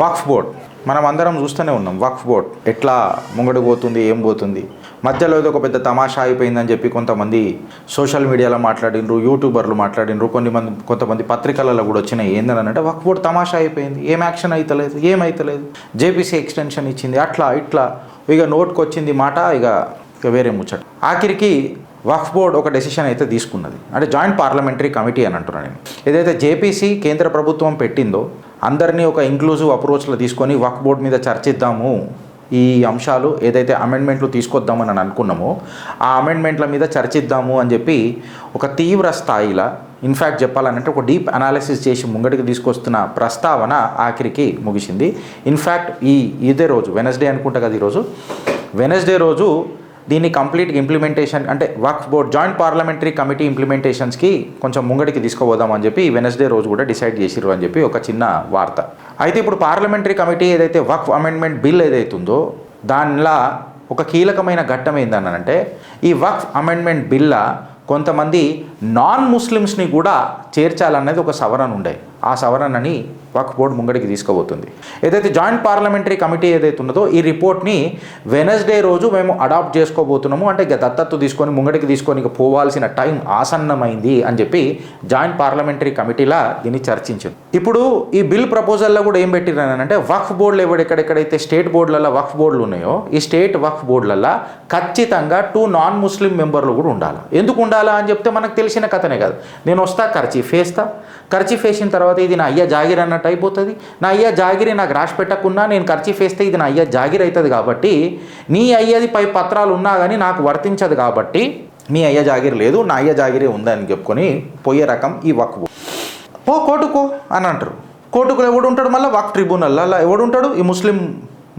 వక్ఫ్ board మనం అందరం చూస్తూనే ఉన్నాం. వక్ఫ్ బోర్డ్ ఎట్లా ముంగడు పోతుంది, ఏం పోతుంది. మధ్యలో ఏదో ఒక పెద్ద తమాషా అయిపోయిందని చెప్పి కొంతమంది సోషల్ మీడియాలో మాట్లాడినరు, యూట్యూబర్లు మాట్లాడినరు, కొంతమంది పత్రికలలో కూడా వచ్చినాయి. ఏంటంటే వక్ఫ్ బోర్డ్ తమాషా అయిపోయింది, ఏం యాక్షన్ అవుతలేదు, ఏమైతలేదు, జేపీసీ ఎక్స్టెన్షన్ ఇచ్చింది, అట్లా ఇట్లా ఇక నోట్కి వచ్చింది మాట, ఇక వేరే ముచ్చట. ఆఖరికి వక్ఫ్ బోర్డ్ ఒక డెసిషన్ అయితే తీసుకున్నది. అంటే జాయింట్ పార్లమెంటరీ కమిటీ అని అంటున్నాను నేను. ఏదైతే జేపీసీ కేంద్ర ప్రభుత్వం పెట్టిందో అందరినీ ఒక ఇంక్లూజివ్ అప్రోచ్లో తీసుకొని వక్ఫ్ బోర్డ్ మీద చర్చిద్దాము, ఈ అంశాలు ఏదైతే అమెండ్మెంట్లు తీసుకొద్దామని అని అనుకున్నామో ఆ అమెండ్మెంట్ల మీద చర్చిద్దాము అని చెప్పి ఒక తీవ్ర స్థాయిలో, ఇన్ఫ్యాక్ట్ చెప్పాలంటే ఒక డీప్ అనాలిసిస్ చేసి ముంగడికి తీసుకొస్తున్న ప్రస్తావన ఆఖరికి ముగిసింది. ఇన్ఫ్యాక్ట్ ఇదే రోజు వెనస్డే అనుకుంటా కదా, ఈరోజు వెనస్డే రోజు దీన్ని కంప్లీట్గా ఇంప్లిమెంటేషన్, అంటే వక్ఫ్ బోర్డ్ జాయింట్ పార్లమెంటరీ కమిటీ ఇంప్లిమెంటేషన్స్కి కొంచెం ముంగడికి తీసుకుపోదామని చెప్పి వెనస్డే రోజు కూడా డిసైడ్ చేసిర్రు అని చెప్పి ఒక చిన్న వార్త. అయితే ఇప్పుడు పార్లమెంటరీ కమిటీ ఏదైతే వక్ఫ్ అమెండ్మెంట్ బిల్ ఏదైతుందో దానిలో ఒక కీలకమైన ఘట్టం ఏందనంటే, ఈ వక్ఫ్ అమెండ్మెంట్ బిల్లా కొంతమంది నాన్ ముస్లిమ్స్ని కూడా చేర్చాలనేది ఒక సవరణ ఉండే. ఆ సవరణని వక్ఫ్ బోర్డ్ ముంగడికి తీసుకుపోతుంది. ఏదైతే జాయింట్ పార్లమెంటరీ కమిటీ ఏదైతే ఉన్నదో ఈ రిపోర్ట్ని వెనస్డే రోజు మేము అడాప్ట్ చేసుకోబోతున్నాము, అంటే ఇక దత్తత్తు తీసుకొని ముంగడికి తీసుకొని ఇక పోవాల్సిన టైం ఆసన్నమైంది అని చెప్పి జాయింట్ పార్లమెంటరీ కమిటీలా దీన్ని చర్చించింది. ఇప్పుడు ఈ బిల్ ప్రపోజల్లో కూడా ఏం పెట్టిరనంటే, వక్ఫ్ బోర్డులు ఎక్కడెక్కడైతే స్టేట్ బోర్డులలో వక్ఫ్ బోర్డులు ఉన్నాయో ఈ స్టేట్ వక్ఫ్ బోర్డులలో ఖచ్చితంగా 2 నాన్ ముస్లిం మెంబర్లు కూడా ఉండాలి. ఎందుకు ఉండాలా అని చెప్తే మనకు తెలిసిన కథనే కాదు. నేను వస్తా కర్చీఫ్ వేస్తా, కర్చీఫ్ వేసిన తర్వాత ఇది నా అయ్యా జాగిర్ అన్నట్టు అయిపోతుంది. నా అయ్యా జాగిరి నాకు రాసి పెట్టకున్నా నేను కర్చీఫ్ వేస్తే ఇది నా అయ్యా జాగిర్ అవుతుంది. కాబట్టి నీ అయ్యది పై పత్రాలు ఉన్నా కానీ నాకు వర్తించదు, కాబట్టి మీ అయ్యా జాగిరి లేదు, నా అయ్యా జాగిరి ఉందని చెప్పుకొని పోయే రకం ఈ వక్ఫ్. కోర్టుకో అని అంటారు. కోర్టుకు ఎవడు ఉంటాడు, మళ్ళీ వక్ఫ్ ట్రిబ్యునల్ అలా ఎవడు ఉంటాడు, ఈ ముస్లిం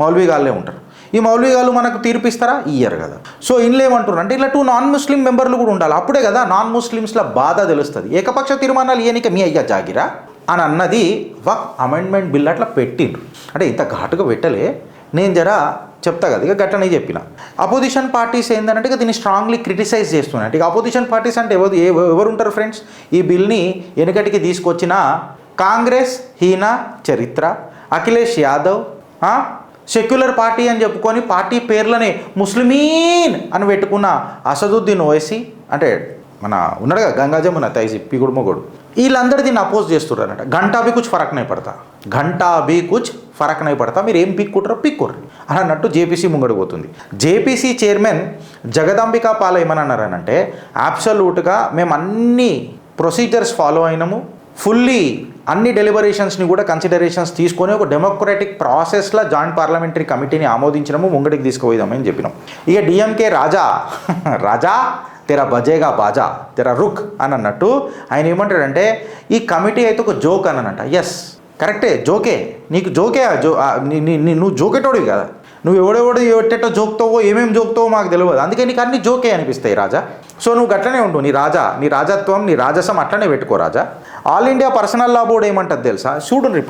మౌల్వీగాళ్ళే ఉంటారు. ఈ మౌల్వీగాళ్ళు మనకు తీర్పిస్తారా? ఇయ్యరు కదా. సో ఇందులో ఏమంటారు అంటే, ఇలా 2 నాన్ ముస్లిం మెంబర్లు కూడా ఉండాలి. అప్పుడే కదా నాన్ ముస్లిమ్స్ల బాధ తెలుస్తుంది. ఏకపక్ష తీర్మానాలు ఇయనిక మీ అయ్యా జాగిరా అని అన్నది వక్ఫ్ అమెండ్మెంట్ బిల్ అట్లా పెట్టిండ్రు. అంటే ఇంత ఘాటుగా పెట్టలే, నేను చెప్తా కదా ఇక గట్టనే చెప్పిన. అపోజిషన్ పార్టీస్ ఏంటంటే ఇక దీన్ని స్ట్రాంగ్లీ క్రిటిసైజ్ చేస్తున్నాయి. ఇక అపోజిషన్ పార్టీస్ అంటే ఎవరు ఉంటారు ఫ్రెండ్స్? ఈ బిల్ని వెనకటికి తీసుకొచ్చిన కాంగ్రెస్ హీన చరిత్ర, అఖిలేష్ యాదవ్, సెక్యులర్ పార్టీ అని చెప్పుకొని పార్టీ పేర్లని ముస్లిమీన్ అని పెట్టుకున్న అసదుద్దీన్ ఓవైసీ, అంటే మన ఉన్నాడుగా గంగా జమున తైసి పిగుడు మొగుడు, వీళ్ళందరూ దీన్ని అపోజ్ చేస్తున్నారన్నట. ఘంటా బీ కుచ్ ఫరక్ నై పడతా, ఘంటా బీ కుచ్ ఫరక్ నై పడతా, మీరు ఏం పిక్కుంటారో పిక్కుర్రి అని అన్నట్టు జేపీసీ ముంగడిపోతుంది. జేపీసీ చైర్మన్ జగదాంబికా పాల్ ఏమన్నారనంటే, అబ్సల్యూట్గా మేము అన్ని ప్రొసీజర్స్ ఫాలో అయినాము, ఫుల్లీ అన్ని డెలిబరేషన్స్ని కూడా కన్సిడరేషన్స్ తీసుకొని ఒక డెమోక్రటిక్ ప్రాసెస్లో జాయింట్ పార్లమెంటరీ కమిటీని ఆమోదించినాము, ముంగడికి తీసుకుపోదామని చెప్పినాం. ఇక డిఎంకే రాజా తెరా బజేగా బాజా తెరా రుక్ అని అన్నట్టు ఆయన ఏమంటాడంటే, ఈ కమిటీ అయితే ఒక జోక్ అని అనంట. ఎస్ కరెక్టే, జోకే, నీకు జోకే, నువ్వు జోకేటోడివి కదా, నువ్వు ఎవడెవడు ఎట్టెట్టో జోక్తావో ఏమేమి జోక్తావో మాకు తెలియదు, అందుకే నీకు అన్ని జోకే అనిపిస్తాయి రాజా. సో నువ్వు గట్లనే ఉండు, నీ రాజత్వం నీ రాజసం అట్లనే పెట్టుకో రాజా. ఆల్ ఇండియా పర్సనల్ లా బోర్డు ఏమంటుంది తెలుసా? చూడుండ్రి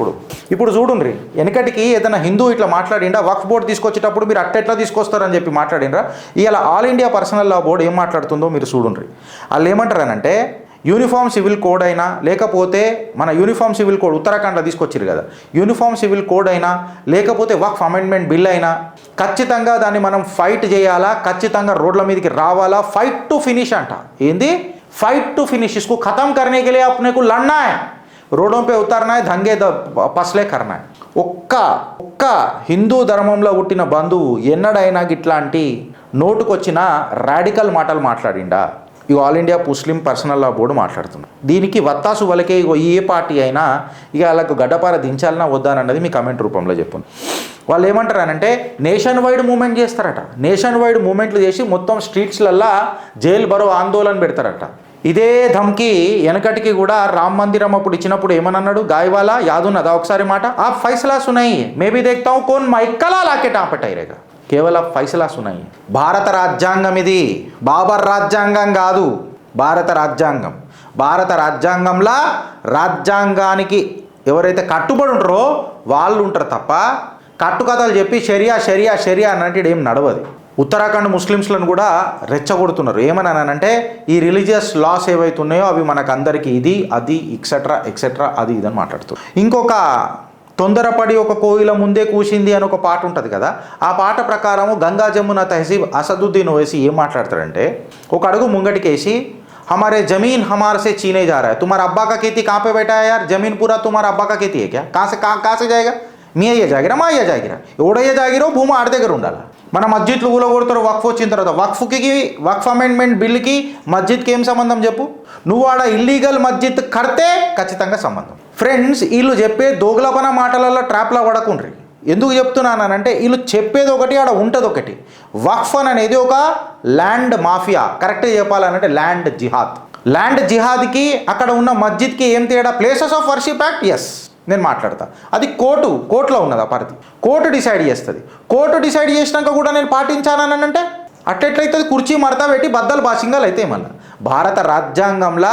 ఇప్పుడు చూడుండ్రి. వెనకటికి ఏదైనా హిందూ ఇట్లా మాట్లాడిండా వక్ఫ్ బోర్డు తీసుకొచ్చేటప్పుడు మీరు అట్టెట్లా తీసుకొస్తారని చెప్పి మాట్లాడిండ్రా. ఇలా ఆల్ ఇండియా పర్సనల్ లా బోర్డు ఏం మాట్లాడుతుందో మీరు చూడుండ్రి. వాళ్ళు ఏమంటారనంటే, యూనిఫామ్ సివిల్ కోడ్ అయినా లేకపోతే మన యూనిఫామ్ సివిల్ కోడ్ ఉత్తరాఖండ్లో తీసుకొచ్చారు కదా, యూనిఫామ్ సివిల్ కోడ్ అయినా లేకపోతే వక్ఫ్ అమెండ్మెంట్ బిల్ అయినా ఖచ్చితంగా దాన్ని మనం ఫైట్ చేయాలా, ఖచ్చితంగా రోడ్ల మీదకి రావాలా, ఫైట్ టు ఫినిష్ అంట. ఏంది ఫైట్ టు ఫినిష్? इसको खत्म करने के लिए अपने को लड़ना है, రోడ్డు पे उतरना है, दंगे పస్లే करना है. ఒక్క హిందూ ధర్మంలో పుట్టిన బంధువు ఎన్నడైనా ఇట్లాంటి నోటుకొచ్చిన రాడికల్ మాటలు మాట్లాడిండా? ఇక ఆల్ ఇండియా ముస్లిం పర్సనల్ లా బోర్డు మాట్లాడుతుంది. దీనికి వత్తాసు వలకే ఏ పార్టీ అయినా ఇక వాళ్ళకు గడ్డపార దించాలన్నా వద్దానన్నది మీ కమెంట్ రూపంలో చెప్పండి. వాళ్ళు ఏమంటారనంటే, నేషన్ వైడ్ మూమెంట్ చేస్తారట. నేషన్ వైడ్ మూమెంట్లు చేసి మొత్తం స్ట్రీట్స్లల్లా జైలు బరో ఆందోళన పెడతారట. ఇదే ధమ్కి వెనకటికి కూడా రామ్ మందిరం అప్పుడు ఇచ్చినప్పుడు ఏమన్నాడు గాయవాలా, యాదున్నదా ఒకసారి మాట, ఆ ఫైసలా సునాయి మేబీ దేఖ్తాం కోన్ మైక్కలా లాకే టాపటైరేగా, కేవలం ఫైసలా సునాయి. భారత రాజ్యాంగం ఇది, బాబర్ రాజ్యాంగం కాదు, భారత రాజ్యాంగం. భారత రాజ్యాంగంలో రాజ్యాంగానికి ఎవరైతే కట్టుబడి ఉంటారో వాళ్ళు ఉంటారు తప్ప కట్టుకథలు చెప్పి షరియా అన్నట్టు ఏం నడవదు. ఉత్తరాఖండ్ ముస్లిమ్స్లను కూడా రెచ్చగొడుతున్నారు. ఏమన్నానంటే, ఈ రిలీజియస్ లాస్ ఏవైతే ఉన్నాయో అవి మనకందరికీ ఇది అది ఎక్సెట్రా అది ఇదని మాట్లాడుతారు. ఇంకొక తొందరపడి ఒక కోయిల ముందే కూసింది అని ఒక పాట ఉంటుంది కదా, ఆ పాట ప్రకారము గంగా జమున తహసీబ్ అసదుద్దీన్ ఓవైసీ ఏం మాట్లాడతాడంటే, ఒక అడుగు ముంగటికేసి हमारे जमीन हमारे से छीने जा रहा है, तुम्हारा अब्बा का खेती कहाँ पे बैठा है यार, जमीन पूरा तुम्हारा अब्बा का खेती है क्या, कहाँ से जाएगा, మీ అయ్యే జాగిరా మా అయ్యే జాగిరా ఎవడయ్యే జాగిరో భూమి ఆడి దగ్గర ఉండాలి. మన మస్జిద్లు కూలగొడతారు వక్ఫ్ వచ్చిన తర్వాత, వక్ఫ్ అమెండ్మెంట్ బిల్కి మస్జిద్కి ఏం సంబంధం చెప్పు, నువ్వు ఆడ ఇల్లీగల్ మస్జిద్ కడితే ఖచ్చితంగా సంబంధం. ఫ్రెండ్స్ వీళ్ళు చెప్పే దోగులపన మాటలలో ట్రాప్లో పడకుండ్రి. ఎందుకు చెప్తున్నానంటే వీళ్ళు చెప్పేది ఒకటి ఆడ ఉంటుంది ఒకటి. వక్ఫ్ అనేది ఒక ల్యాండ్ మాఫియా, కరెక్ట్గా చెప్పాలనంటే ల్యాండ్ జిహాద్. ల్యాండ్ జిహాద్కి అక్కడ ఉన్న మస్జిద్కి ఏం తేడా? ప్లేసెస్ ఆఫ్ వర్షిప్ యాక్ట్ ఎస్ నేను మాట్లాడతా, అది కోర్టులో ఉన్నది, ఆ పరిధి కోర్టు డిసైడ్ చేస్తుంది. కోర్టు డిసైడ్ చేసినాక కూడా నేను పాటించానని అంటే అట్టెట్లయితుంది? కుర్చీ మడతా పెట్టి బద్దలు బాసింగాలు అయితే ఏమన్నా. భారత రాజ్యాంగంలో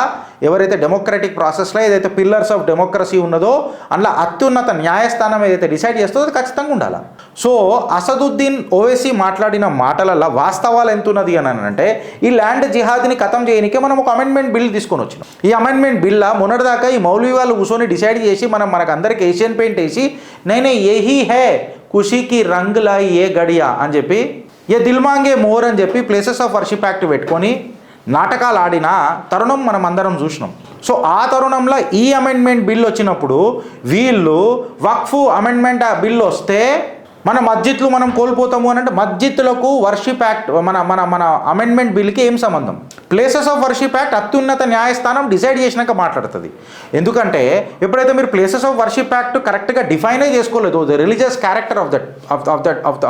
ఎవరైతే డెమోక్రటిక్ ప్రాసెస్లో ఏదైతే పిల్లర్స్ ఆఫ్ డెమోక్రసీ ఉన్నదో అందులో అత్యున్నత న్యాయస్థానం ఏదైతే డిసైడ్ చేస్తుందో అది ఖచ్చితంగా ఉండాలి. సో అసదుద్దీన్ ఓవైసీ మాట్లాడిన మాటలలో వాస్తవాలు ఎంత ఉన్నది అని అంటే, ఈ ల్యాండ్ జిహాద్ని ఖతం చేయడానికే మనం ఒక అమెండ్మెంట్ బిల్ తీసుకొని వచ్చినాం. ఈ అమెండ్మెంట్ బిల్ మొన్నటిదాకా ఈ మౌలవీ వాళ్ళు కూర్చొని డిసైడ్ చేసి మనకు అందరికి ఏషియన్ పెయింట్ వేసి నేనే యహీ హే ఖుషీకి రంగులా ఏ గడియా అని చెప్పి, ఏ దిల్మాంగే మోర్ అని చెప్పి ప్లేసెస్ ఆఫ్ వర్షిప్ యాక్ట్ పెట్టుకొని నాటకాలు ఆడిన తరుణం మనం అందరం చూసినాం. సో ఆ తరుణంలో ఈ అమెండ్మెంట్ బిల్ వచ్చినప్పుడు వీళ్ళు వక్ఫ్ అమెండ్మెంట్ బిల్ వస్తే మన మస్జిద్లు మనం కోల్పోతాము అని అంటే, మస్జిద్లకు వర్షిప్ యాక్ట్ మన అమెండ్మెంట్ బిల్కి ఏం సంబంధం? ప్లేసెస్ ఆఫ్ వర్షిప్ యాక్ట్ అత్యున్నత న్యాయస్థానం డిసైడ్ చేసినాక మాట్లాడుతుంది. ఎందుకంటే ఎప్పుడైతే మీరు ప్లేసెస్ ఆఫ్ వర్షిప్ యాక్ట్ కరెక్ట్గా డిఫైనే చేసుకోలేదు the religious character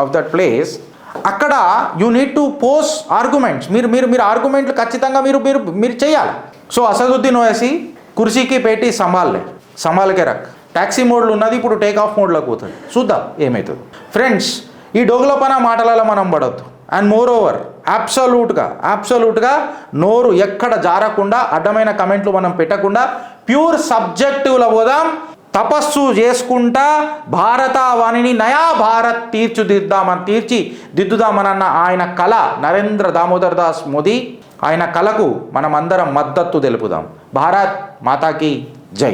of that place, అక్కడ you need to pose arguments. మీరు ఆర్గ్యుమెంట్లు ఖచ్చితంగా మీరు చేయాలి. సో అసదుద్దీన్ ఓవైసీ కుర్సీకి పెట్టి సంభాల్కే రక్ ట్యాక్సీ మోడ్లు ఉన్నది, ఇప్పుడు టేక్ ఆఫ్ మోడ్లోకి పోతుంది. చూద్దాం ఏమవుతుంది. ఫ్రెండ్స్ ఈ డోగులపన మాటలలో మనం పడవద్దు. అండ్ మోర్ ఓవర్ అబ్సల్యూట్గా నోరు ఎక్కడ జారకుండా, అడ్డమైన కమెంట్లు మనం పెట్టకుండా ప్యూర్ సబ్జెక్టివ్లో పోదాం. తపస్సు చేసుకుంటా భారతావనిని నయా భారత్ తీర్చిదిద్దుదామనన్న ఆయన కళ, నరేంద్ర దామోదర్ దాస్ మోదీ ఆయన కళకు మనమందరం మద్దతు తెలుపుదాం. భారత్ మాతాకి జై.